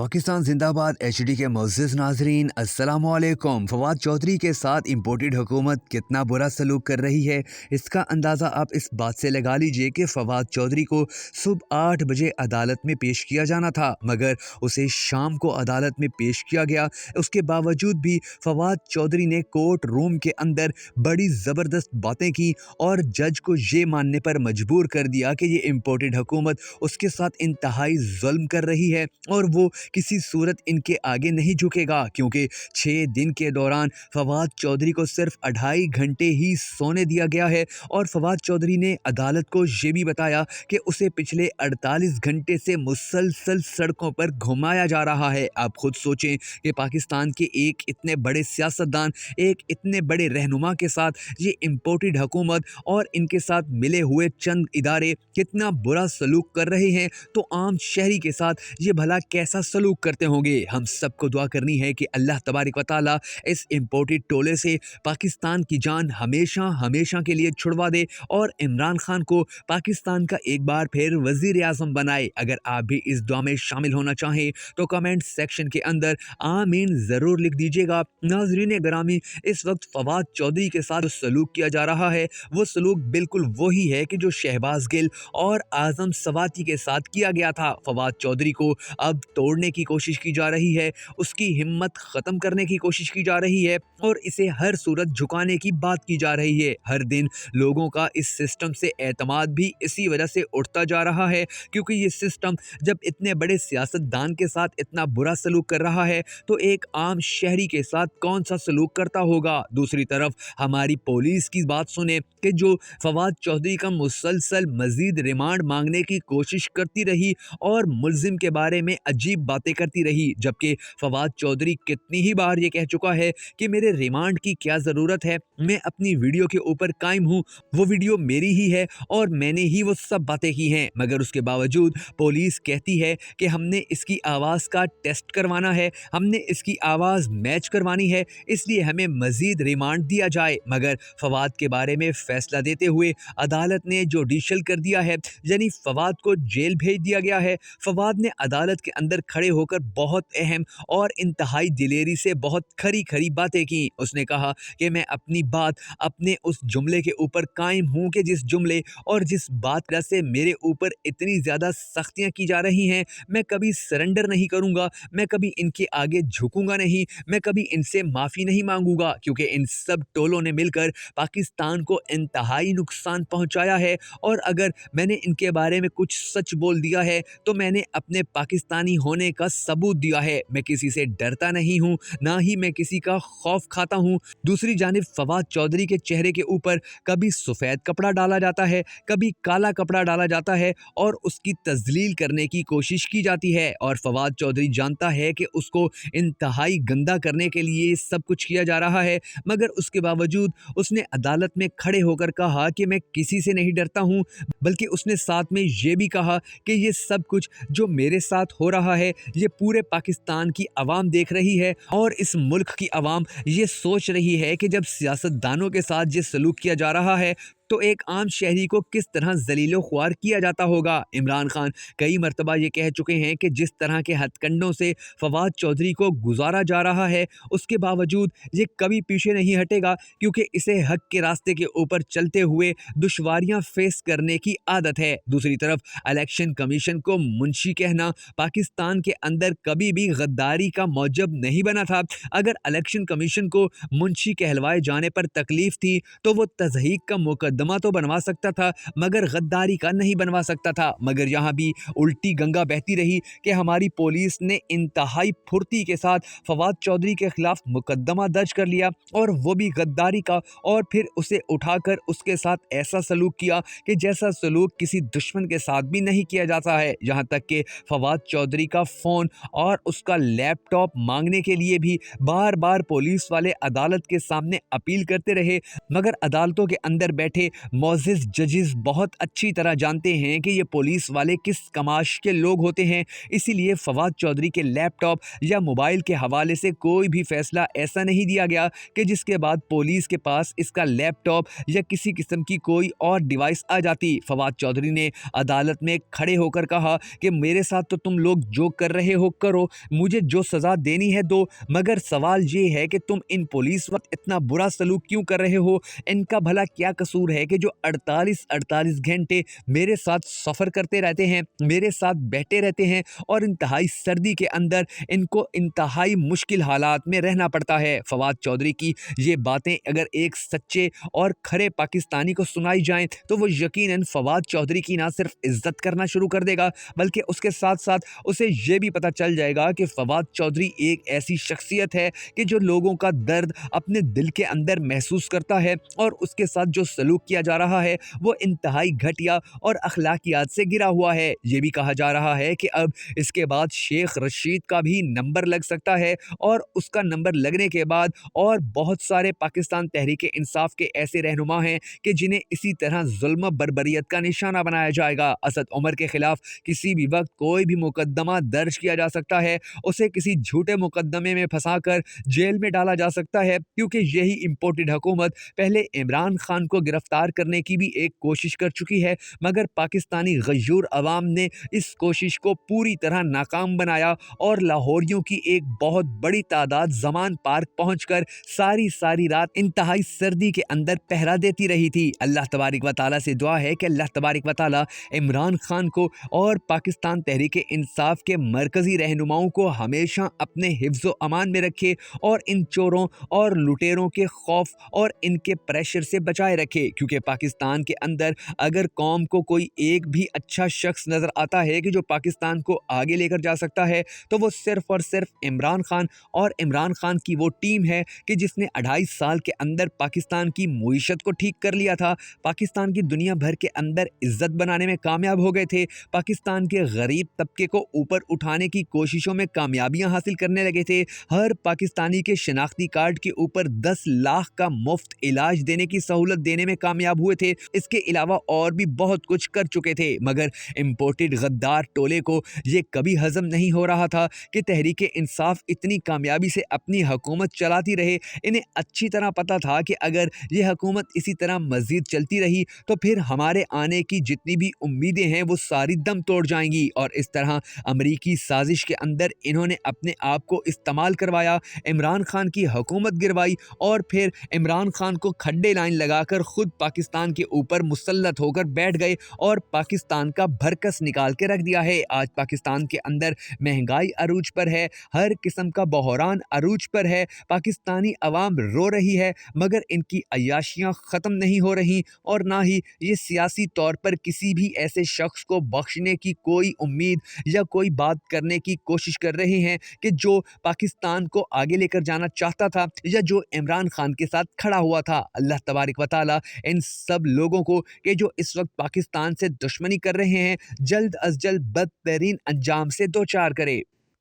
पाकिस्तान जिंदाबाद एचडी के मुअज़्ज़िज़ नाज़रीन अस्सलाम वालेकुम। फवाद चौधरी के साथ इम्पोर्टेड हुकूमत कितना बुरा सलूक कर रही है, इसका अंदाज़ा आप इस बात से लगा लीजिए कि फवाद चौधरी को सुबह 8 बजे अदालत में पेश किया जाना था, मगर उसे शाम को अदालत में पेश किया गया। उसके बावजूद भी फवाद चौधरी ने कोर्ट रूम के अंदर बड़ी ज़बरदस्त बातें की और जज को ये मानने पर मजबूर कर दिया कि ये इम्पोर्टेड हुकूमत उसके साथ इंतहाई जुल्म कर रही है और वो किसी सूरत इनके आगे नहीं झुकेगा, क्योंकि 6 दिन के दौरान फवाद चौधरी को सिर्फ 2.5 घंटे ही सोने दिया गया है। और फवाद चौधरी ने अदालत को ये भी बताया कि उसे पिछले 48 घंटे से मुसलसल सड़कों पर घुमाया जा रहा है। आप खुद सोचें कि पाकिस्तान के एक इतने बड़े सियासतदान, एक इतने बड़े रहनुमा के साथ ये इम्पोर्टेड हुकूमत और इनके साथ मिले हुए चंद इदारे कितना बुरा सलूक कर रहे हैं, तो आम शहरी के साथ ये भला कैसा सलूक करते होंगे। हम सबको दुआ करनी है कि अल्लाह तबारक व तआला इस इम्पोर्टेड टोले से पाकिस्तान की जान हमेशा हमेशा के लिए छुड़वा दे और इमरान खान को पाकिस्तान का एक बार फिर वज़ीर आज़म बनाए। अगर आप भी इस दुआ में शामिल होना चाहें तो कमेंट सेक्शन के अंदर आमीन ज़रूर लिख दीजिएगा। नाज़रीन ग्रामी, इस वक्त फवाद चौधरी के साथ जो सलूक किया जा रहा है वो सलूक बिल्कुल वही है कि जो शहबाज गिल और आज़म सवाती के साथ किया गया था। फवाद चौधरी को अब तोड़ने की कोशिश की जा रही है, उसकी हिम्मत ख़त्म करने की कोशिश की जा रही है और इसे हर सूरत झुकाने की बात की जा रही है। हर दिन लोगों का इस सिस्टम से एतमाद भी इसी वजह से उठता जा रहा है, क्योंकि ये सिस्टम जब इतने बड़े सियासतदान के साथ इतना बुरा सलूक कर रहा है तो एक आम शहरी के साथ कौन सा सलूक करता होगा। दूसरी तरफ हमारी पुलिस की बात सुने कि जो फवाद चौधरी का मुसलसल मजीद रिमांड मांगने की कोशिश करती रही और मुल्जिम के बारे में अजीब बातें करती रही, जबकि फवाद चौधरी कितनी ही बार ये कह चुका है कि मेरे रिमांड की क्या ज़रूरत है, मैं अपनी वीडियो के ऊपर कायम हूँ, वो वीडियो मेरी ही है और मैंने ही वो सब बातें की हैं। मगर उसके बावजूद पुलिस कहती है कि हमने इसकी आवाज़ का टेस्ट करवाना है, हमने इसकी आवाज़ मैच करवानी है, इसलिए हमें मज़ीद रिमांड दिया जाए। मगर फवाद के बारे में फ़ैसला देते हुए अदालत ने जुडिशल कर दिया है, यानी फवाद को जेल भेज दिया गया है। फवाद ने अदालत के अंदर खड़े होकर बहुत अहम और इंतहाई दिलेरी से बहुत खरी खरी बातें की। उसने कहा कि मैं अपनी बात अपने उस जुमले के ऊपर कायम हूँ कि जिस जुमले और जिस बात से मेरे ऊपर इतनी ज़्यादा सख्तियाँ की जा रही हैं, मैं कभी सरेंडर नहीं करूँगा, मैं कभी इनके आगे झुकूँगा नहीं, मैं कभी इनसे माफ़ी नहीं मांगूँगा, क्योंकि इन सब टोलों ने मिलकर पाकिस्तान को इंतहाई नुकसान पहुँचाया है। और अगर मैंने इनके बारे में कुछ सच बोल दिया है तो मैंने अपने पाकिस्तानी होने का सबूत दिया है। मैं किसी से डरता नहीं हूँ, ना ही मैं किसी का खौफ खाता हूँ। दूसरी जानिब फवाद चौधरी के चेहरे के ऊपर कभी सफ़ेद कपड़ा डाला जाता है, कभी काला कपड़ा डाला जाता है और उसकी तज़लील करने की कोशिश की जाती है। और फवाद चौधरी जानता है कि उसको इंतहाई गंदा करने के लिए सब कुछ किया जा रहा है, मगर उसके बावजूद उसने अदालत में खड़े होकर कहा कि मैं किसी से नहीं डरता हूँ, बल्कि उसने साथ में ये भी कहा कि ये सब कुछ जो मेरे साथ हो रहा है ये पूरे पाकिस्तान की आवाम देख रही है और इस मुल्क की आवाम ये सोच रही है कि जब सियासतदानों के साथ ये सलूक किया जा रहा है तो एक आम शहरी को किस तरह जलीलो ख्वार किया जाता होगा। इमरान खान कई मरतबा ये कह चुके हैं कि जिस तरह के हथकंडों से फवाद चौधरी को गुजारा जा रहा है उसके बावजूद ये कभी पीछे नहीं हटेगा, क्योंकि इसे हक के रास्ते के ऊपर चलते हुए दुश्वारियां फेस करने की आदत है। दूसरी तरफ इलेक्शन कमीशन को मुंशी कहना पाकिस्तान के अंदर कभी भी गद्दारी का मौजब नहीं बना था। अगर इलेक्शन कमीशन को मुंशी कहलवाए जाने पर तकलीफ थी तो वो तज़हीक का मुकदमा तो बनवा सकता था, मगर गद्दारी का नहीं बनवा सकता था। मगर यहाँ भी उल्टी गंगा बहती रही कि हमारी पुलिस ने इंतहाई फुर्ती के साथ फवाद चौधरी के खिलाफ मुकदमा दर्ज कर लिया और वो भी गद्दारी का, और फिर उसे उठाकर उसके साथ ऐसा सलूक किया कि जैसा सलूक किसी दुश्मन के साथ भी नहीं किया जाता है। यहाँ तक कि फवाद चौधरी का फ़ोन और उसका लैपटॉप मांगने के लिए भी बार बार पुलिस वाले अदालत के सामने अपील करते रहे, मगर अदालतों के अंदर बैठे रहे मोअज़्ज़िज़ जजेस बहुत अच्छी तरह जानते हैं कि ये पुलिस वाले किस कमाश के लोग होते हैं, इसीलिए फवाद चौधरी के लैपटॉप या मोबाइल के हवाले से कोई भी फैसला ऐसा नहीं दिया गया कि जिसके बाद पुलिस के पास इसका लैपटॉप या किसी किस्म की कोई और डिवाइस आ जाती। फवाद चौधरी ने अदालत में खड़े होकर कहा कि मेरे साथ तो तुम लोग जो कर रहे हो करो, मुझे जो सज़ा देनी है दो, मगर सवाल ये है कि तुम इन पुलिस वक्त इतना बुरा सलूक क्यों कर रहे हो? इनका भला क्या कसूर है कि जो 48 घंटे मेरे साथ सफ़र करते रहते हैं, मेरे साथ बैठे रहते हैं और इंतहाई सर्दी के अंदर इनको इंतहाई मुश्किल हालात में रहना पड़ता है। फवाद चौधरी की ये बातें अगर एक सच्चे और खरे पाकिस्तानी को सुनाई जाएं तो वो यकीनन फवाद चौधरी की ना सिर्फ इज्जत करना शुरू कर देगा, बल्कि उसके साथ साथ उसे ये भी पता चल जाएगा कि फवाद चौधरी एक ऐसी शख्सियत है कि जो लोगों का दर्द अपने दिल के अंदर महसूस करता है और उसके साथ जो सलूक किया जा रहा है वो इंतहाई घटिया और अखलाकियात से गिरा हुआ है। ये भी कहा जा रहा है कि अब इसके बाद शेख रशीद का भी नंबर लग सकता है और उसका नंबर लगने के बाद और बहुत सारे पाकिस्तान तहरीक इंसाफ के ऐसे रहनुमा हैं कि जिन्हें इसी तरह जुल्म बर्बरियत का निशाना बनाया जाएगा। असद उमर के खिलाफ किसी भी वक्त कोई भी मुकदमा दर्ज किया जा सकता है, उसे किसी झूठे मुकदमे में फंसाकर जेल में डाला जा सकता है, क्योंकि यही इम्पोर्टेड हुकूमत पहले इमरान खान को गिरफ्तार करने की भी एक कोशिश कर चुकी है, मगर पाकिस्तानी गयूर अवाम ने इस कोशिश को पूरी तरह नाकाम बनाया और लाहौरियों की एक बहुत बड़ी तादाद जमान पार्क पहुंचकर सारी रात इंतहाई सर्दी के अंदर पहरा देती रही थी। अल्लाह तबारिक व तआला से दुआ है कि अल्लाह तबारिक व तआला इमरान खान को और पाकिस्तान तहरीक इंसाफ के मरकजी रहनुमाओं को हमेशा अपने हिफ्ज़ व अमान में रखे और इन चोरों और लुटेरों के खौफ और इनके प्रेशर से बचाए रखे, क्योंकि पाकिस्तान के अंदर अगर कौम को कोई एक भी अच्छा शख्स नज़र आता है कि जो पाकिस्तान को आगे लेकर जा सकता है तो वो सिर्फ और सिर्फ इमरान खान और इमरान खान की वो टीम है कि जिसने 2.5 साल के अंदर पाकिस्तान की मुईशत को ठीक कर लिया था, पाकिस्तान की दुनिया भर के अंदर इज्जत बनाने में कामयाब हो गए थे, पाकिस्तान के गरीब तबके को ऊपर उठाने की कोशिशों में कामयाबियां हासिल करने लगे थे, हर पाकिस्तानी के शनाख्ती कार्ड के ऊपर 10 लाख का मुफ्त इलाज देने की सहूलत देने में कामयाब हुए थे। इसके अलावा और भी बहुत कुछ कर चुके थे, मगर इम्पोर्टेड गद्दार टोले को ये कभी हजम नहीं हो रहा था कि तहरीक इंसाफ इतनी कामयाबी से अपनी हुकूमत चलाती रहे। इन्हें अच्छी तरह पता था कि अगर ये हुकूमत इसी तरह मज़ीद चलती रही तो फिर हमारे आने की जितनी भी उम्मीदें हैं वो सारी दम तोड़ जाएंगी, और इस तरह अमरीकी साजिश के अंदर इन्होंने अपने आप को इस्तेमाल करवाया, इमरान खान की हुकूमत गिरवाई और फिर इमरान खान को खड्डे लाइन लगाकर खुद पाकिस्तान के ऊपर मुसल्लत होकर बैठ गए और पाकिस्तान का भरकस निकाल के रख दिया है। आज पाकिस्तान के अंदर महंगाई अरूज पर है, हर किस्म का बहरान अरूज पर है, पाकिस्तानी अवाम रो रही है, मगर इनकी अय्याशियाँ ख़त्म नहीं हो रही और ना ही ये सियासी तौर पर किसी भी ऐसे शख्स को बख्शने की कोई उम्मीद या कोई बात करने की कोशिश कर रहे हैं कि जो पाकिस्तान को आगे लेकर जाना चाहता था या जो इमरान खान के साथ खड़ा हुआ था। अल्लाह तबारिक व तआला इन सब लोगों को कि जो इस वक्त पाकिस्तान से दुश्मनी कर रहे हैं जल्द अज जल्द बदतरीन अंजाम से दो चार करे।